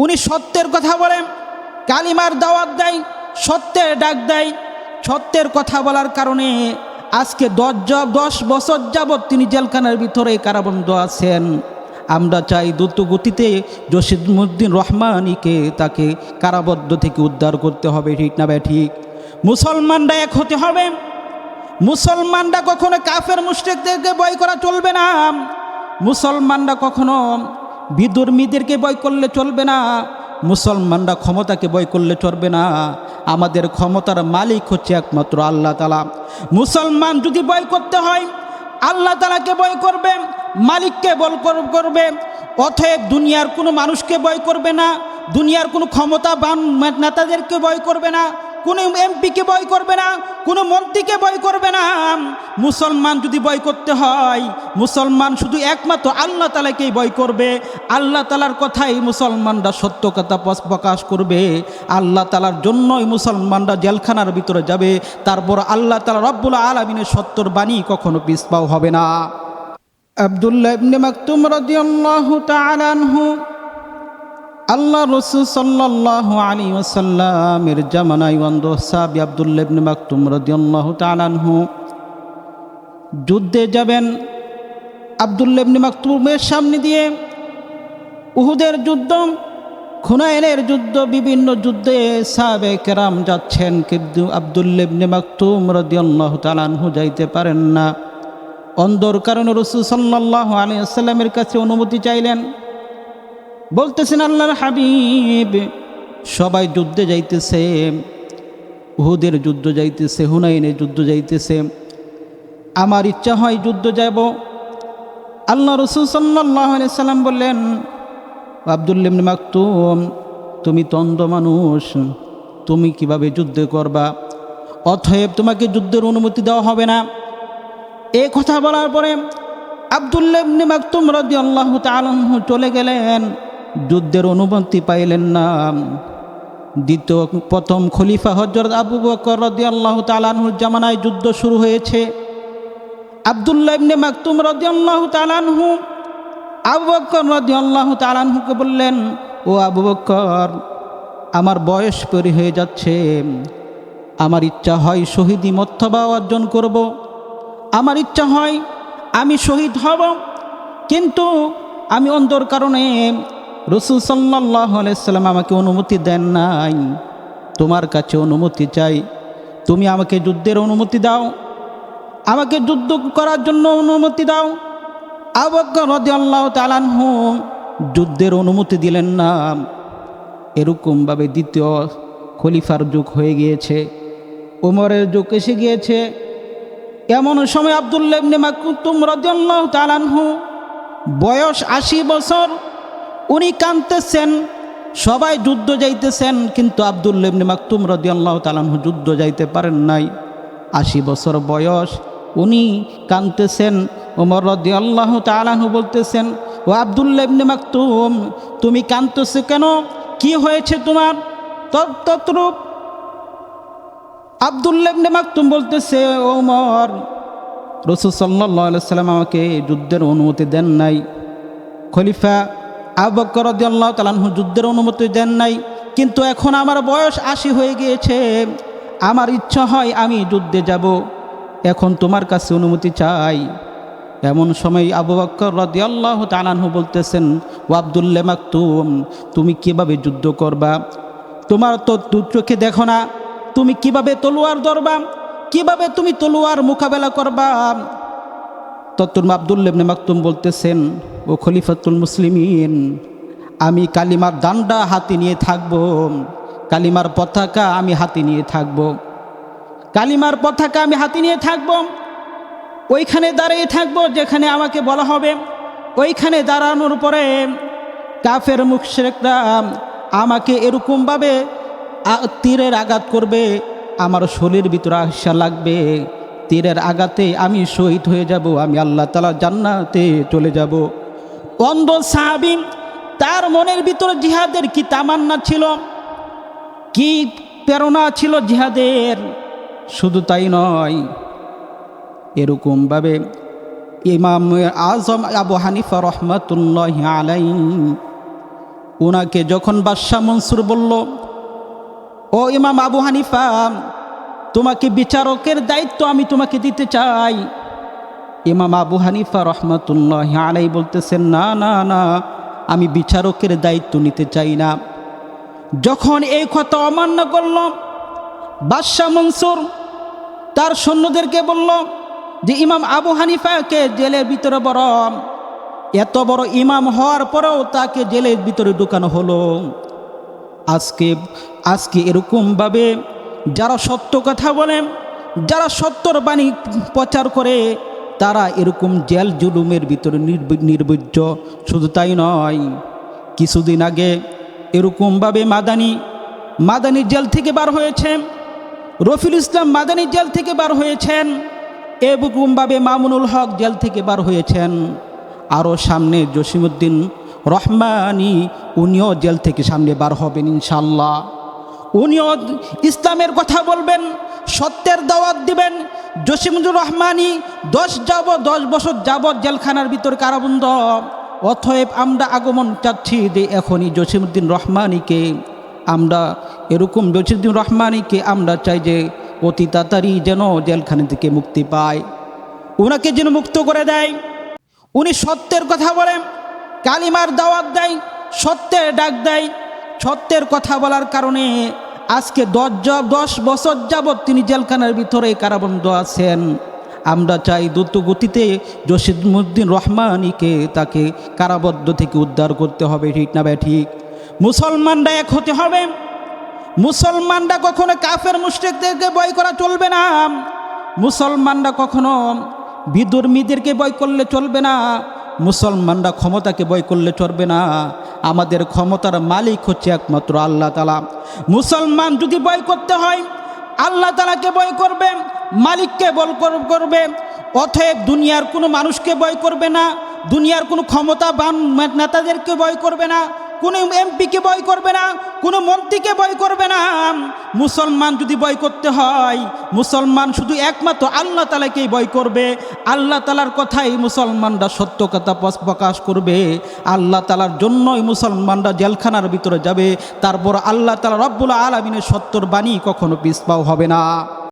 উনি সত্যের কথা বলেন, কালিমার দাওয়াত দেয়, সত্যের ডাক দেয়। সত্যের কথা বলার কারণে আজকে 10 বছর যাবৎ তিনি জেলখানার ভিতরে কারাবন্ধ আছেন। আমরা চাই দ্রুত গতিতে জসিমউদ্দিন রহমানীকে তাকে কারাবদ্ধ থেকে উদ্ধার করতে হবে, ঠিক না ঠিক? মুসলমানরা এক হতে হবে। মুসলমানরা কখনো কাফের মুশরিকদেরকে ভয় করা চলবে না। মুসলমানরা কখনো বিধর্মীদেরকে ভয় করলে চলবে না। মুসলমানরা ক্ষমতাকে ভয় করলে চলবে না। আমাদের ক্ষমতার মালিক হচ্ছে একমাত্র আল্লাহ তাআলা। মুসলমান যদি ভয় করতে হয় আল্লাহ তাআলাকে ভয় করবে, মালিককে বল করবে। অতএব দুনিয়ার কোনো মানুষকে ভয় করবে না, দুনিয়ার কোনো ক্ষমতাবান নেতাদেরকে ভয় করবে না, কোনো এমপিকে ভয় করবে না, কোনো মন্ত্রীকে ভয় করবে না। মুসলমান যদি ভয় করতে হয়, মুসলমান শুধু একমাত্র আল্লাহ তাআলাকেই ভয় করবে। আল্লাহ তাআলার কথাই মুসলমানরা সত্য কথা প্রকাশ করবে। আল্লাহ তাআলার জন্যই মুসলমানরা জেলখানার ভিতরে যাবে। তারপর আল্লাহ তাআলা রব্বুল আলামিনের সত্যর বাণী কখনো পিছপাও হবে না। আব্দুল্লাহ ইবনে মাকতুম রাদিয়াল্লাহু তাআলা আনহু, আল্লাহ রাসূল সাল্লাল্লাহু আলাইহি ওয়াসাল্লামের জামানায় অন্ধ সাহাবী আব্দুল্লাহ ইবনে মাকতুম রাদিয়াল্লাহু তাআলা আনহু যুদ্ধে যাবেন। আব্দুল্লাহ ইবনে মাকতুমের সামনে দিয়ে উহুদের যুদ্ধ, খুনাইনের যুদ্ধ, বিভিন্ন যুদ্ধে সাহাবে কেরাম যাচ্ছেন, কিন্তু আব্দুল্লাহ ইবনে মাকতুম রাদিয়াল্লাহু তাআলা আনহু যাইতে পারেন না। অন্ধর কারণে রাসূল সাল্লাল্লাহু আলাইহি ওয়াসাল্লামের কাছে অনুমতি চাইলেন। বলতেছেন, আল্লাহর হাবিব, সবাই যুদ্ধে যাইতেছে, উহুদের যুদ্ধ যাইতেছে, হুনাইনের যুদ্ধ যাইতেছে, আমার ইচ্ছা হয় যুদ্ধ যাব। আল্লাহ রাসূল সাল্লাল্লাহু আলাইহি ওয়াসাল্লাম বললেন, আব্দুল্লাহ ইবনে মাকতুম, তুমি তো অন্ধ মানুষ, তুমি কিভাবে যুদ্ধ করবা? অতএব তোমাকে যুদ্ধের অনুমতি দেওয়া হবে না। এই কথা বলার পরে আব্দুল্লাহ ইবনে মাকতুম রাদিয়াল্লাহু তাআলা আনহু চলে গেলেন, যুদ্ধের অনুমতি পাইলেন না। প্রথম খলিফা হযরত আবু বকর রাদিয়াল্লাহু তাআলা আনহুর জামানায় যুদ্ধ শুরু হয়েছে। আব্দুল্লাহ ইবনে মাকতুম রাদিয়াল্লাহু তাআলা আনহু আবু বকর রাদিয়াল্লাহু তাআলা আনহুকে বললেন, ও আবু বকর, আমার বয়স পেরিয়ে হয়ে যাচ্ছে, আমার ইচ্ছা হয় শহীদি মর্তবা অর্জন করব, আমার ইচ্ছা হয় আমি শহীদ হব, কিন্তু আমি অন্ধর কারণে রাসূল সাল্লাল্লাহু আলাইহি ওয়াসাল্লাম আমাকে অনুমতি দেন নাই। তোমার কাছে অনুমতি চাই, তুমি আমাকে যুদ্ধের অনুমতি দাও, আমাকে যুদ্ধ করার জন্য অনুমতি দাও। আবু বকর রাদিয়াল্লাহু তাআলা আনহু যুদ্ধের অনুমতি দিলেন না। এরকমভাবে দ্বিতীয় খলিফার যুগ হয়ে গিয়েছে, ওমরের যুগ এসে গিয়েছে। এমন সময় আব্দুল্লাহ ইবনে মাকতুম রাদিয়াল্লাহু তাআলা আনহু বয়স 80 বছর, উনি কাঁদতেছেন, সবাই যুদ্ধ যাইতেছেন, কিন্তু আব্দুল্লাহ ইবনে মাকতুম রাদিয়াল্লাহু তাআলা আনহু যুদ্ধ যাইতে পারেন নাই। 80 বছর বয়স, উনি কাঁদতেছেন। ওমর রাদিয়াল্লাহু তাআলা আনহু বলতেছেন, ও আব্দুল্লাহ ইবনে মাকতুম, তুমি কাঁদতেছো কেন? কি হয়েছে তোমার? তদ্রূপ আব্দুল্লাহ ইবনে মাকতুম বলতেছে, ওমর, রাসূল সাল্লাল্লাহু আলাইহি ওয়াসাল্লাম আমাকে যুদ্ধের অনুমতি দেন নাই, খলিফা আবু বকর রাদিয়াল্লাহু তাআলা আনহু যুদ্ধের অনুমতি দেন নাই, কিন্তু এখন আমার বয়স 80 হয়ে গিয়েছে, আমার ইচ্ছা হয় আমি যুদ্ধে যাব, এখন তোমার কাছে অনুমতি চাই। এমন সময় আবু বকর রাদিয়াল্লাহু তাআলা আনহু বলতেছেন, ও আব্দুল্লাহ মাকতুম, তুমি কিভাবে যুদ্ধ করবা? তোমার তো চোখে দেখো না, তুমি কিভাবে তলোয়ার ধরবা, কিভাবে তুমি তলোয়ার মোকাবেলা করবা? তখন আব্দুল্লাহ ইবনে মাকতুম বলতেছেন, ও খলিফাতুল মুসলিমিন, আমি কালিমার ডান্ডা হাতে নিয়ে থাকব, কালিমার পতাকা আমি হাতে নিয়ে থাকব, কালিমার পতাকা আমি হাতে নিয়ে থাকব, ওইখানে দাঁড়িয়ে থাকব যেখানে আমাকে বলা হবে। ওইখানে দাঁড়ানোর পরে কাফের মুশরিকরা আমাকে এরকমভাবে তীরের আঘাত করবে, আমার শরীরের ভিতরে আশা লাগবে, তীরের আঘাতে আমি শহীদ হয়ে যাব, আমি আল্লাহ তাআলা জান্নাতে চলে যাব। অন্ধ সাহাবী, তার মনের ভিতরে জিহাদের কি তামান্না ছিল, কি প্রেরণা ছিল জিহাদের। শুধু তাই নয়, এরকমভাবে ইমাম আজম আবু হানিফা রহমাতুল্লাহি আলাইহি ওনাকে যখন বাদশাহ মনসুর বলল, ও ইমাম আবু হানিফা, তোমাকে বিচারকের দায়িত্ব আমি তোমাকে দিতে চাই। ইমাম আবু হানিফা রহমাতুল্লাহি আলাইহি বলতেছেন, না না না, আমি বিচারকের দায়িত্ব নিতে চাই না। যখন এই কথা অমান্য করল, বাদশাহ মনসুর তার সৈন্যদেরকে বলল যে ইমাম আবু হানিফাকে জেলের ভিতরে এত বড় ইমাম হওয়ার পরেও তাকে জেলের ভিতরে ঢুকানো হলো। আজকে এরকমভাবে যারা সত্য কথা বলে, যারা সত্যর বাণী প্রচার করে, তারা এরকম জেল জুলুমের ভিতরে নির্বীর্য। শুধু তাই নয়, কিছুদিন আগে এরকমভাবে মাদানী জেল থেকে বার হয়েছে, রফিউল ইসলাম মাদানী জেল থেকে বার হয়েছেন, এরকমভাবে মামুনুল হক জেল থেকে বার হয়েছেন। আরও সামনে জসিমউদ্দিন রহমানি, উনিও জেল থেকে সামনে বার হবেন ইনশাল্লাহ। উনিও ইসলামের কথা বলবেন, সত্যের দাওয়াত দিবেন। জসিমউদ্দিন রহমানি 10 বছর যাবৎ জেলখানার ভিতর কারাবন্ধ। অতএব আমরা আগমন চাচ্ছি যে এখনই জসিমউদ্দিন রহমানিকে আমরা চাই যে অতি তাড়াতাড়ি যেন জেলখানা থেকে মুক্তি পায়, ওনাকে যেন মুক্ত করে দেয়। উনি সত্যের কথা বলেন, কালিমার দাওয়াত দেয়, সত্যের ডাক দেয়। সত্যের কথা বলার কারণে আজকে 10 বছর যাবৎ তিনি জেলখানার ভিতরে কারাবন্ধ আছেন। আমরা চাই দ্রুত গতিতে জসিমউদ্দিন রহমানিকে তাকে কারাবদ্ধ থেকে উদ্ধার করতে হবে। ঠিক না ভাই? ঠিক। মুসলমানরা এক হতে হবে। মুসলমানরা কখনো কাফের মুশরিকদেরকে ভয় করা চলবে না। মুসলমানরা কখনো বিধর্মীদেরকে ভয় করলে চলবে না। মুসলমানরা ক্ষমতাকে ভয় করলে চলবে না। আমাদের ক্ষমতার মালিক হচ্ছে একমাত্র আল্লাহ তাআলা। মুসলমান যদি ভয় করতে হয়, আল্লাহ তাআলাকে ভয় করবে, মালিককে বল করবে। অতএব দুনিয়ার কোনো মানুষকে ভয় করবে না, দুনিয়ার কোনো ক্ষমতাবান নেতাদেরকে ভয় করবে না, কোনো এমপিকে ভয় করবে না, কোনো মন্ত্রীকে ভয় করবে না। মুসলমান যদি ভয় করতে হয়, মুসলমান শুধু একমাত্র আল্লাহ তাআলাকেই ভয় করবে। আল্লাহ তাআলার কথাই মুসলমানরা সত্য কথা প্রকাশ করবে। আল্লাহ তাআলার জন্যই মুসলমানরা জেলখানার ভিতরে যাবে। তারপর আল্লাহ তাআলা রব্বুল আলামিনের সত্যর বাণী কখনো পিছপাও হবে না।